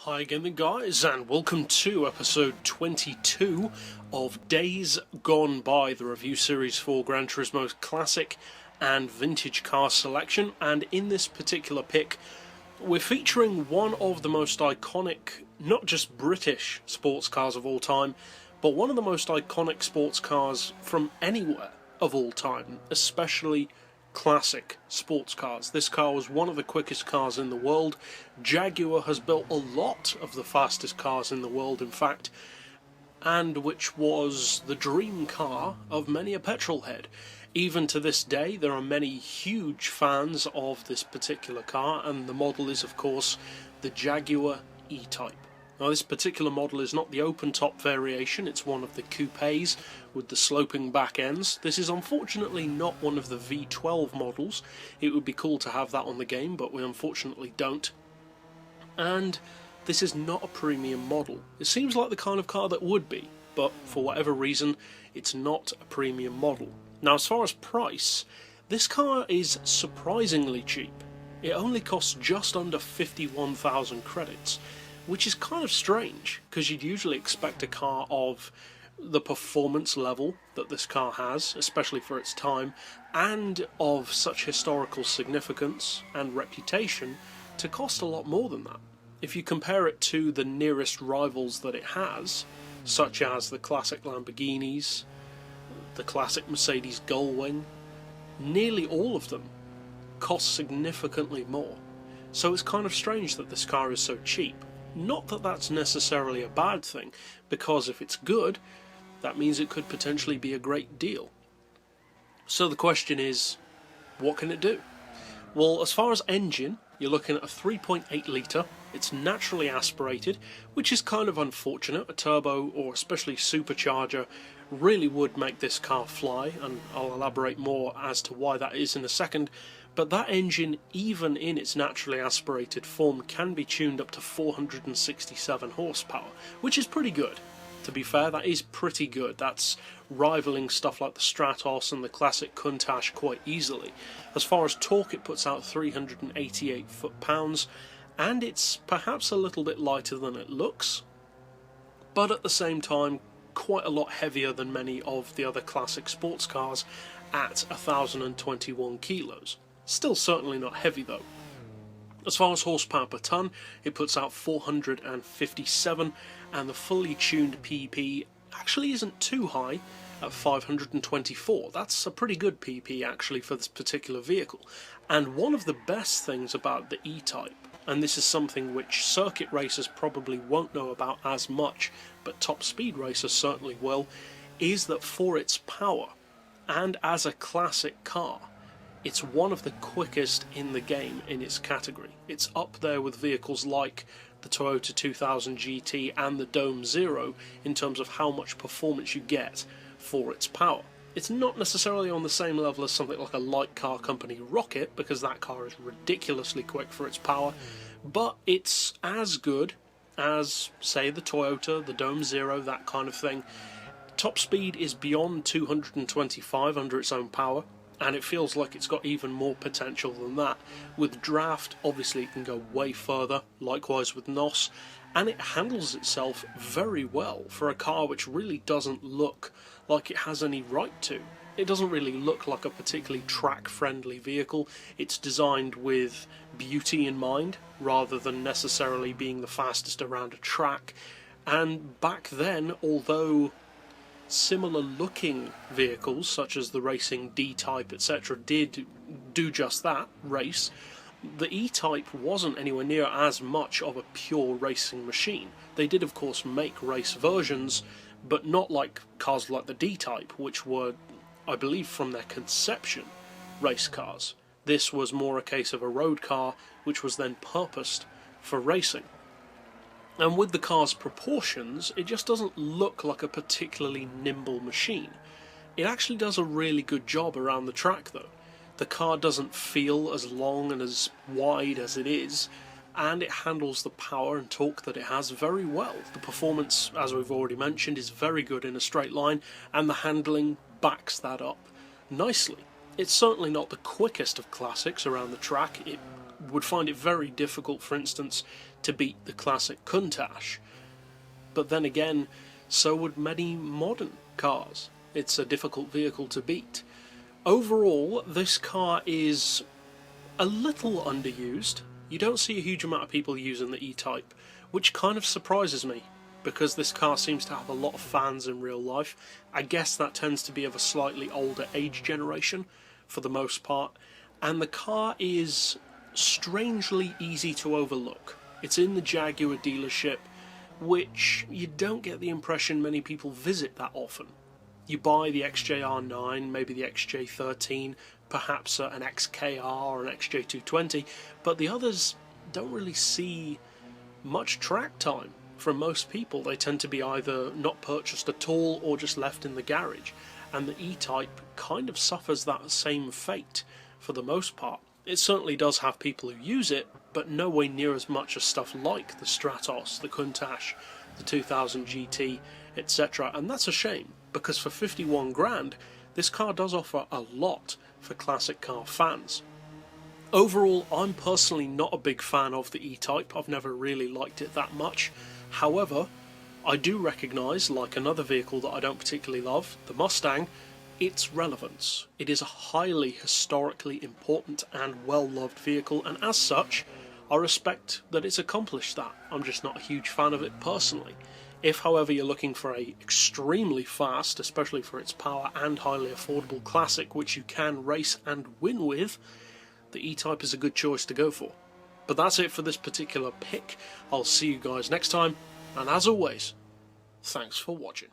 Hi again guys, and welcome to episode 22 of Days Gone By, the review series for Gran Turismo's classic and vintage car selection. And in this particular pick, we're featuring one of the most iconic, not just British sports cars of all time, but one of the most iconic sports cars from anywhere of all time, especially classic sports cars. This car was one of the quickest cars in the world. Jaguar has built a lot of the fastest cars in the world, in fact, and which was the dream car of many a petrol head. Even to this day, there are many huge fans of this particular car, and the model is, of course, the Jaguar E-Type. Now, this particular model is not the open-top variation, it's one of the coupes with the sloping back ends. This is unfortunately not one of the V12 models. It would be cool to have that on the game, but we unfortunately don't. And this is not a premium model. It seems like the kind of car that would be, but for whatever reason, it's not a premium model. Now, as far as price, this car is surprisingly cheap. It only costs just under 51,000 credits. Which is kind of strange, because you'd usually expect a car of the performance level that this car has, especially for its time, and of such historical significance and reputation, to cost a lot more than that. If you compare it to the nearest rivals that it has, such as the classic Lamborghinis, the classic Mercedes Gullwing, nearly all of them cost significantly more. So it's kind of strange that this car is so cheap. Not that that's necessarily a bad thing, because if it's good, that means it could potentially be a great deal. So the question is, what can it do? Well, as far as engine, you're looking at a 3.8 litre, it's naturally aspirated, which is kind of unfortunate. A turbo, or especially supercharger, really would make this car fly, and I'll elaborate more as to why that is in a second. But that engine, even in its naturally aspirated form, can be tuned up to 467 horsepower, which is pretty good. To be fair, that is pretty good. That's rivaling stuff like the Stratos and the classic Countach quite easily. As far as torque, it puts out 388 foot-pounds, and it's perhaps a little bit lighter than it looks, but at the same time, quite a lot heavier than many of the other classic sports cars at 1,021 kilos. Still certainly not heavy though. As far as horsepower per tonne, it puts out 457, and the fully tuned PP actually isn't too high at 524. That's a pretty good PP actually for this particular vehicle. And one of the best things about the E-Type, and this is something which circuit racers probably won't know about as much, but top speed racers certainly will, is that for its power, and as a classic car, it's one of the quickest in the game in its category. It's up there with vehicles like the Toyota 2000 GT and the Dome Zero in terms of how much performance you get for its power. It's not necessarily on the same level as something like a light car company Rocket, because that car is ridiculously quick for its power, but it's as good as, say, the Toyota, the Dome Zero, that kind of thing. Top speed is beyond 225 under its own power, and it feels like it's got even more potential than that. With draft, obviously it can go way further, likewise with NOS, and it handles itself very well for a car which really doesn't look like it has any right to. It doesn't really look like a particularly track-friendly vehicle. It's designed with beauty in mind, rather than necessarily being the fastest around a track. And back then, although similar looking vehicles such as the racing D-Type etc. did do just that, race, the E-Type wasn't anywhere near as much of a pure racing machine. They did of course make race versions, but not like cars like the D-Type, which were, I believe from their conception, race cars. This was more a case of a road car which was then purposed for racing. And with the car's proportions, it just doesn't look like a particularly nimble machine. It actually does a really good job around the track though. The car doesn't feel as long and as wide as it is, and it handles the power and torque that it has very well. The performance, as we've already mentioned, is very good in a straight line, and the handling backs that up nicely. It's certainly not the quickest of classics around the track. It would find it very difficult, for instance, to beat the classic Countach. But then again, so would many modern cars. It's a difficult vehicle to beat. Overall, this car is a little underused. You don't see a huge amount of people using the E-Type, which kind of surprises me, because this car seems to have a lot of fans in real life. I guess that tends to be of a slightly older age generation, for the most part, and the car is strangely easy to overlook. It's in the Jaguar dealership, which you don't get the impression many people visit that often. You buy the XJR9, maybe the XJ13, perhaps an XKR or an XJ220, but the others don't really see much track time from most people. They tend to be either not purchased at all or just left in the garage, and the E-Type kind of suffers that same fate for the most part. It certainly does have people who use it, but nowhere near as much as stuff like the Stratos, the Countach, the 2000 GT, etc. And that's a shame, because for 51 grand, this car does offer a lot for classic car fans. Overall, I'm personally not a big fan of the E-Type. I've never really liked it that much. However, I do recognise, like another vehicle that I don't particularly love, the Mustang, its relevance. It is a highly historically important and well-loved vehicle, and as such, I respect that it's accomplished that. I'm just not a huge fan of it personally. If, however, you're looking for a extremely fast, especially for its power, and highly affordable classic which you can race and win with, the E-Type is a good choice to go for. But that's it for this particular pick. I'll see you guys next time, and as always, thanks for watching.